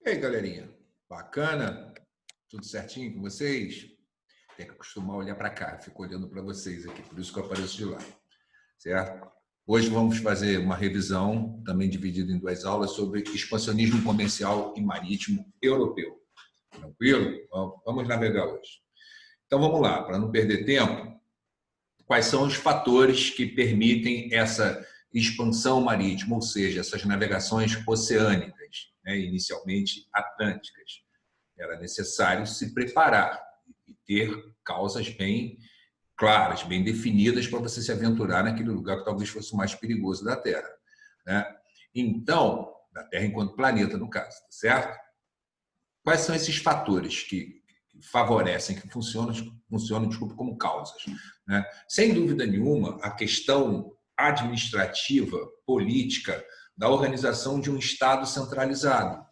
E aí, galerinha? Bacana? Tudo certinho com vocês? Tem que acostumar a olhar para cá. Eu fico olhando para vocês aqui, por isso que eu apareço de lá. Certo? Hoje vamos fazer uma revisão, também dividida em duas aulas, sobre expansionismo comercial e marítimo europeu. Tranquilo? Vamos navegar hoje. Então vamos lá, para não perder tempo, quais são os fatores que permitem essa expansão marítima, ou seja, essas navegações oceânicas, né, inicialmente atlânticas? Era necessário se preparar e ter causas bem claras, bem definidas para você se aventurar naquele lugar que talvez fosse o mais perigoso da Terra, né? Então, da Terra enquanto planeta, no caso, tá certo? Quais são esses fatores que favorecem, que funcionam, desculpa, como causas, né? Sem dúvida nenhuma, a questão administrativa, política, da organização de um Estado centralizado,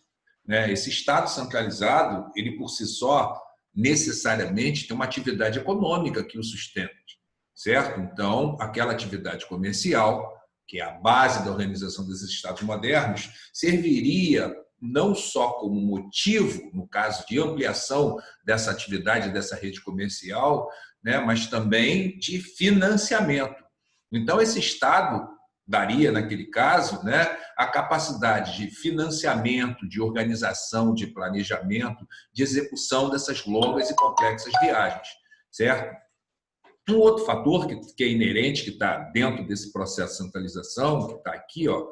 né? Esse Estado centralizado, ele por si só, necessariamente tem uma atividade econômica que o sustente, certo? Então, aquela atividade comercial, que é a base da organização desses Estados modernos, serviria não só como motivo, no caso de ampliação dessa atividade, dessa rede comercial, né, mas também de financiamento. Então, esse Estado daria, naquele caso, né, a capacidade de financiamento, de organização, de planejamento, de execução dessas longas e complexas viagens, certo? Um outro fator que é inerente, que está dentro desse processo de centralização, que está aqui, ó,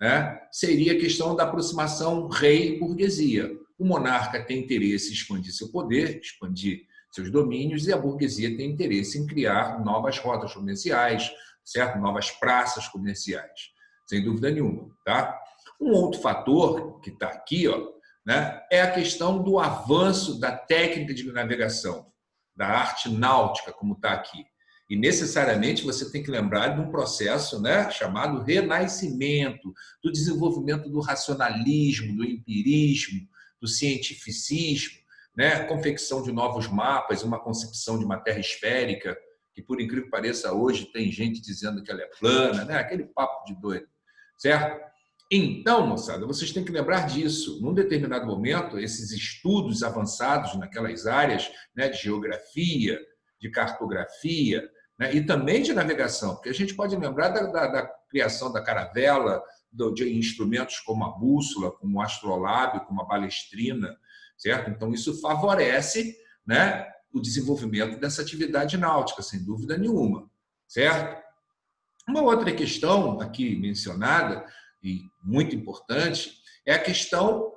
né, seria a questão da aproximação rei-burguesia. O monarca tem interesse em expandir seu poder, expandir seus domínios, e a burguesia tem interesse em criar novas rotas comerciais, certo? Novas praças comerciais, sem dúvida nenhuma. Tá? Um outro fator que está aqui, ó, né, é a questão do avanço da técnica de navegação, da arte náutica, como está aqui. E necessariamente você tem que lembrar de um processo, né, chamado renascimento, do desenvolvimento do racionalismo, do empirismo, do cientificismo, né, confecção de novos mapas, uma concepção de uma terra esférica, que por incrível que pareça hoje tem gente dizendo que ela é plana, né, aquele papo de doido, certo? Então, moçada, vocês têm que lembrar disso. Num determinado momento, esses estudos avançados naquelas áreas, né, de geografia, de cartografia, né, e também de navegação, porque a gente pode lembrar da criação da caravela, de instrumentos como a bússola, como o astrolábio, como a balestrina, certo? Então, isso favorece, né, o desenvolvimento dessa atividade náutica, sem dúvida nenhuma, certo? Uma outra questão aqui mencionada, e muito importante, é a questão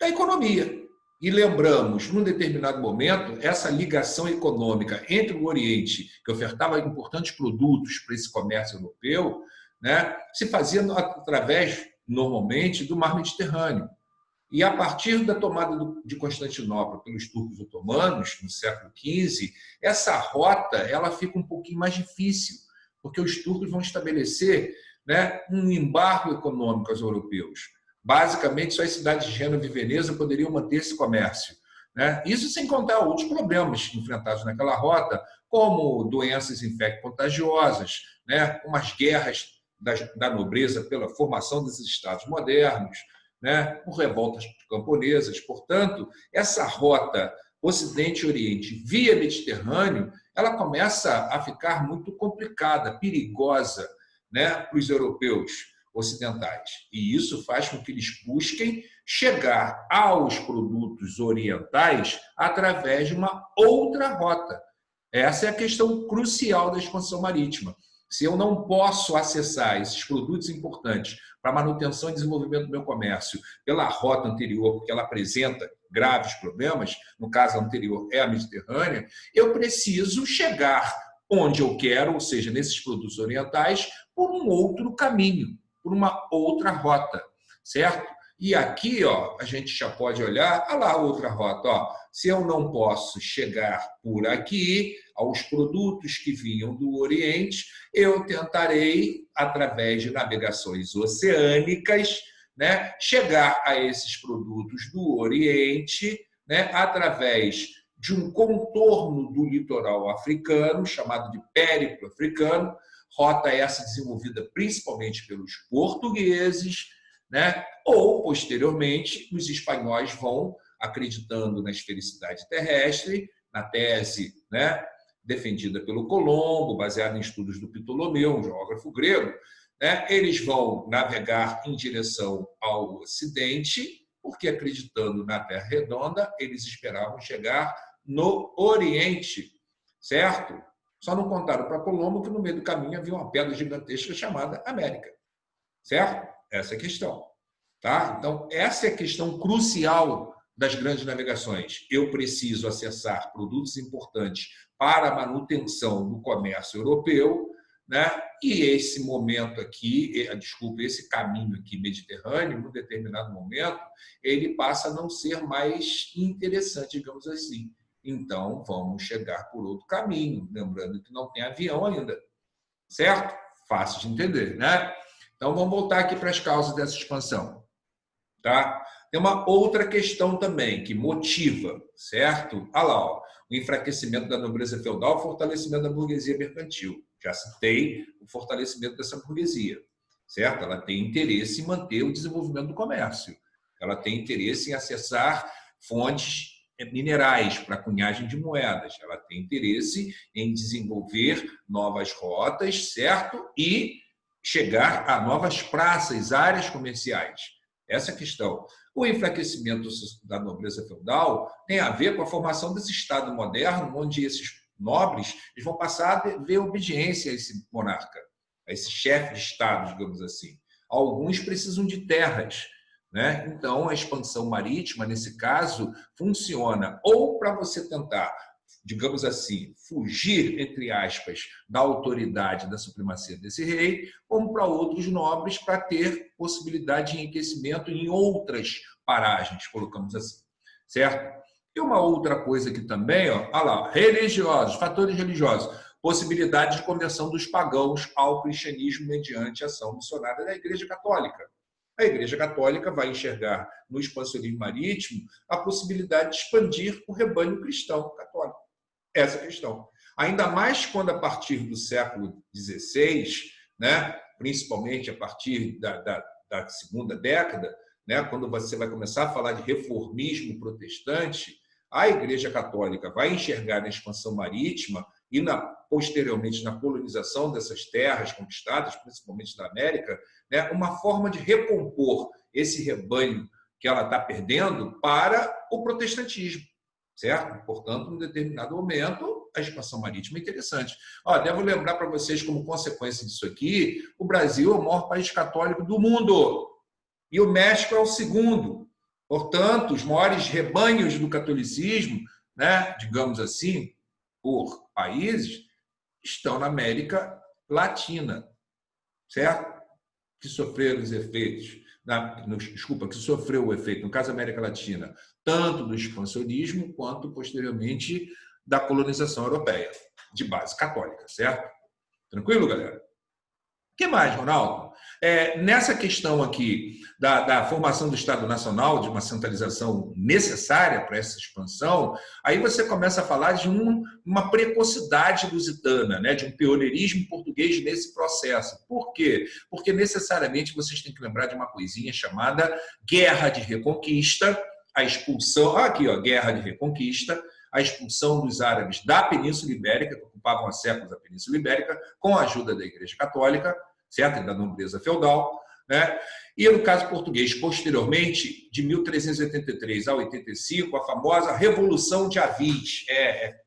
da economia. E lembramos, num determinado momento, essa ligação econômica entre o Oriente, que ofertava importantes produtos para esse comércio europeu, né, se fazia através, normalmente, do Mar Mediterrâneo. E a partir da tomada de Constantinopla pelos turcos otomanos, no século XV, essa rota ela fica um pouquinho mais difícil, porque os turcos vão estabelecer, né, um embargo econômico aos europeus. Basicamente, só as cidades de Gênova e Veneza poderiam manter esse comércio, né? Isso sem contar outros problemas enfrentados naquela rota, como doenças infecto-contagiosas, né, umas guerras da nobreza pela formação desses estados modernos, né, por revoltas camponesas. Portanto, essa rota Ocidente-Oriente via Mediterrâneo, ela começa a ficar muito complicada, perigosa, né, para os europeus ocidentais. E isso faz com que eles busquem chegar aos produtos orientais através de uma outra rota. Essa é a questão crucial da expansão marítima. Se eu não posso acessar esses produtos importantes para manutenção e desenvolvimento do meu comércio pela rota anterior, porque ela apresenta graves problemas, no caso anterior é a Mediterrânea, eu preciso chegar onde eu quero, ou seja, nesses produtos orientais, por um outro caminho, por uma outra rota, certo? E aqui, ó, a gente já pode olhar, olha lá outra rota, ó. Se eu não posso chegar por aqui aos produtos que vinham do Oriente, eu tentarei, através de navegações oceânicas, né, chegar a esses produtos do Oriente, né, através de um contorno do litoral africano, chamado de périplo africano, rota essa desenvolvida principalmente pelos portugueses, né? Ou, posteriormente, os espanhóis vão, acreditando na esfericidade terrestre, na tese, né, defendida pelo Colombo, baseada em estudos do Ptolomeu, um geógrafo grego, né, eles vão navegar em direção ao Ocidente, porque, acreditando na Terra redonda, eles esperavam chegar no Oriente, certo? Só não contaram para Colombo que no meio do caminho havia uma pedra gigantesca chamada América, certo? Essa é a questão. Tá? Então, essa é a questão crucial das grandes navegações. Eu preciso acessar produtos importantes para a manutenção do comércio europeu, né? E esse momento aqui, desculpe, esse caminho aqui mediterrâneo, num determinado momento, ele passa a não ser mais interessante, digamos assim. Então, vamos chegar por outro caminho, lembrando que não tem avião ainda, certo? Fácil de entender, né? Então, vamos voltar aqui para as causas dessa expansão. Tá? Tem uma outra questão também que motiva, certo? Olha lá, ó, o enfraquecimento da nobreza feudal, o fortalecimento da burguesia mercantil. Já citei o fortalecimento dessa burguesia, certo? Ela tem interesse em manter o desenvolvimento do comércio. Ela tem interesse em acessar fontes minerais para cunhagem de moedas. Ela tem interesse em desenvolver novas rotas, certo? E chegar a novas praças, áreas comerciais. Essa é a questão. O enfraquecimento da nobreza feudal tem a ver com a formação desse Estado moderno, onde esses nobres eles vão passar a ver obediência a esse monarca, a esse chefe de Estado, digamos assim. Alguns precisam de terras, né? Então, a expansão marítima, nesse caso, funciona ou para você tentar, digamos assim, fugir, entre aspas, da autoridade, da supremacia desse rei, como para outros nobres para ter possibilidade de enriquecimento em outras paragens, colocamos assim, certo? E uma outra coisa aqui também, ó, olha lá, religiosos, fatores religiosos, possibilidade de conversão dos pagãos ao cristianismo mediante a ação missionária da Igreja Católica. A Igreja Católica vai enxergar no expansionismo marítimo a possibilidade de expandir o rebanho cristão católico. Essa questão. Ainda mais quando, a partir do século XVI, né, principalmente a partir da segunda década, né, quando você vai começar a falar de reformismo protestante, a Igreja Católica vai enxergar na expansão marítima e, posteriormente, na colonização dessas terras conquistadas, principalmente da América, né, uma forma de recompor esse rebanho que ela está perdendo para o protestantismo. Certo? Portanto, em determinado momento, a expansão marítima é interessante. Ó, devo lembrar para vocês, como consequência disso aqui, o Brasil é o maior país católico do mundo e o México é o segundo. Portanto, os maiores rebanhos do catolicismo, né, digamos assim, por países, estão na América Latina, certo? Que sofreram os efeitos, que sofreu o efeito, no caso da América Latina, tanto do expansionismo quanto, posteriormente, da colonização europeia, de base católica, certo? Tranquilo, galera? O que mais, Ronaldo? Nessa questão aqui da formação do Estado Nacional, de uma centralização necessária para essa expansão, aí você começa a falar de uma precocidade lusitana, né? De um pioneirismo português nesse processo. Por quê? Porque necessariamente vocês têm que lembrar de uma coisinha chamada Guerra de Reconquista, a expulsão, aqui, ó, Guerra de Reconquista, a expulsão dos árabes da Península Ibérica, que ocupavam há séculos a Península Ibérica, com a ajuda da Igreja Católica, certo? E da nobreza feudal, né? E no caso português, posteriormente, de 1383 a 85, a famosa Revolução de Avis,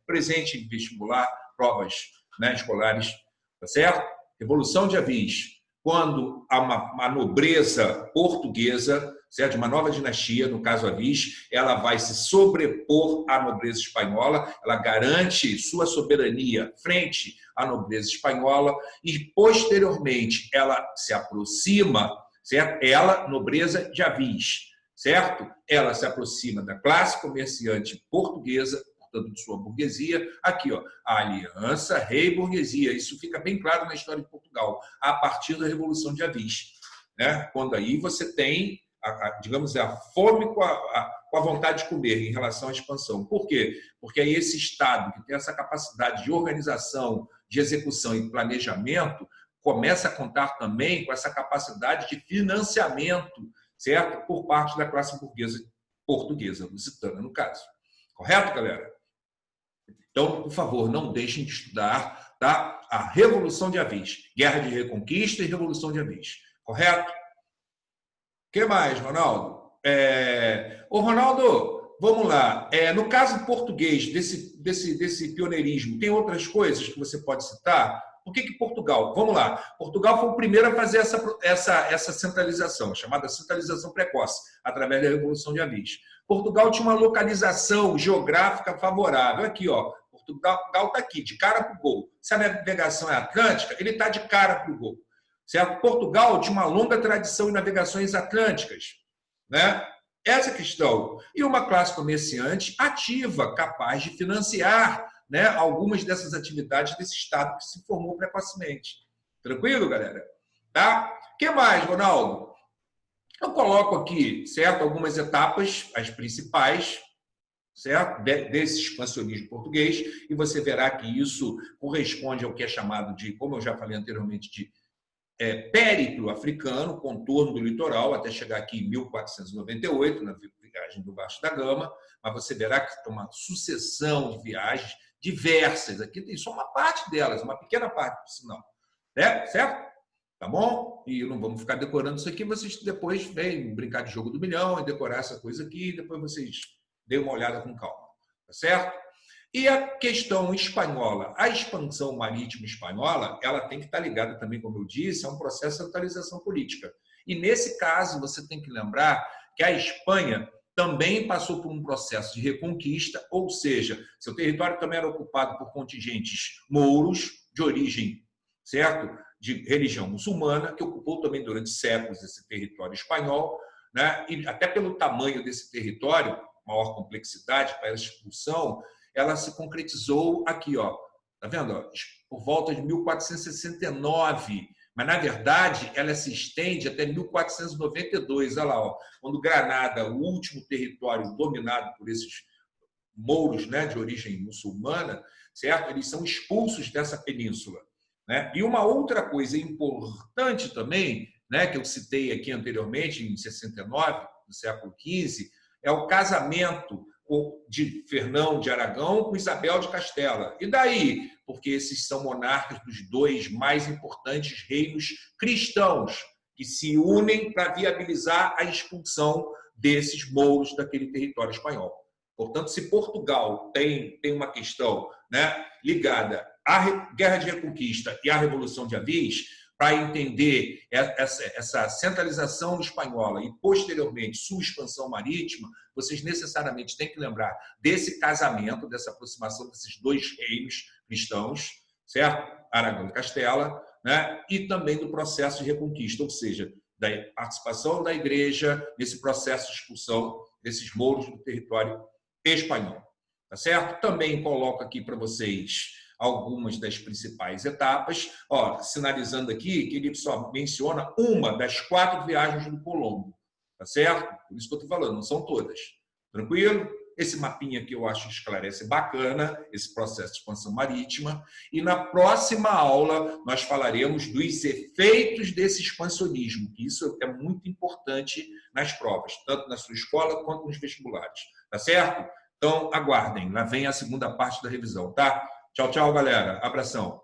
presente em vestibular, provas, né, escolares, tá certo? Revolução de Avis, quando uma nobreza portuguesa, certo? Uma nova dinastia, no caso Avis, ela vai se sobrepor à nobreza espanhola, ela garante sua soberania frente à nobreza espanhola e, posteriormente, ela se aproxima, certo? Ela, nobreza de Avis, certo? Ela se aproxima da classe comerciante portuguesa, portanto, de sua burguesia. Aqui, ó, a aliança rei-burguesia. Isso fica bem claro na história de Portugal, a partir da Revolução de Avis, né? Quando aí você tem digamos, a fome com a vontade de comer em relação à expansão. Por quê? Porque aí esse Estado, que tem essa capacidade de organização, de execução e planejamento, começa a contar também com essa capacidade de financiamento certo? Por parte da classe burguesa portuguesa, lusitana, no caso. Correto, galera? Então, por favor, não deixem de estudar, tá? A Revolução de Avis, Guerra de Reconquista e Revolução de Avis. Correto? O que mais, Ronaldo? Ô, Ronaldo, vamos lá. No caso português, desse pioneirismo, tem outras coisas que você pode citar? Por que Portugal? Vamos lá. Portugal foi o primeiro a fazer essa centralização, chamada centralização precoce, através da Revolução de Avis. Portugal tinha uma localização geográfica favorável. Aqui, ó. Portugal está aqui, de cara para o gol. Se a navegação é atlântica, ele está de cara para o gol. Certo? Portugal tinha uma longa tradição em navegações atlânticas, né? Essa questão. E uma classe comerciante ativa, capaz de financiar, né, algumas dessas atividades desse Estado que se formou precocemente. Tranquilo, galera? Tá? O que mais, Ronaldo? Eu coloco aqui, certo, algumas etapas, as principais, certo, desse expansionismo português, e você verá que isso corresponde ao que é chamado de, como eu já falei anteriormente, de périplo africano, contorno do litoral, até chegar aqui em 1498, na viagem do Vasco da Gama, mas você verá que tem uma sucessão de viagens diversas. Aqui tem só uma parte delas, uma pequena parte, por sinal. Certo? Tá bom? E não vamos ficar decorando isso aqui, vocês depois vêm brincar de jogo do milhão e decorar essa coisa aqui, e depois vocês deem uma olhada com calma. Tá certo? E a questão espanhola, a expansão marítima espanhola, ela tem que estar ligada também, como eu disse, a um processo de centralização política. E nesse caso, você tem que lembrar que a Espanha também passou por um processo de reconquista, ou seja, seu território também era ocupado por contingentes mouros, de origem, certo? De religião muçulmana, que ocupou também durante séculos esse território espanhol, né? E até pelo tamanho desse território, maior complexidade para a expulsão, ela se concretizou aqui, ó. Tá vendo? Ó? Por volta de 1469, mas na verdade ela se estende até 1492, olha lá, ó, quando Granada, o último território dominado por esses mouros, né, de origem muçulmana, certo? Eles são expulsos dessa península, né? E uma outra coisa importante também, né, que eu citei aqui anteriormente, em 69, no século XV, é o casamento de Fernão de Aragão com Isabel de Castela. E daí? Porque esses são monarcas dos dois mais importantes reinos cristãos que se unem para viabilizar a expulsão desses mouros daquele território espanhol. Portanto, se Portugal tem uma questão, né, ligada à Guerra de Reconquista e à Revolução de Avis, para entender essa centralização espanhola e, posteriormente, sua expansão marítima, vocês necessariamente têm que lembrar desse casamento, dessa aproximação desses dois reinos cristãos, certo? Aragão e Castela, né? E também do processo de reconquista, ou seja, da participação da igreja nesse processo de expulsão desses mouros do território espanhol. Tá certo? Também coloco aqui para vocês algumas das principais etapas, ó, sinalizando aqui que ele só menciona uma das 4 viagens do Colombo, tá certo? Por isso que eu estou falando, não são todas. Tranquilo? Esse mapinha aqui eu acho que esclarece bacana esse processo de expansão marítima. E na próxima aula nós falaremos dos efeitos desse expansionismo, que isso é muito importante nas provas, tanto na sua escola quanto nos vestibulares. Tá certo? Então, aguardem. Lá vem a segunda parte da revisão, tá? Tchau, tchau, galera. Abração.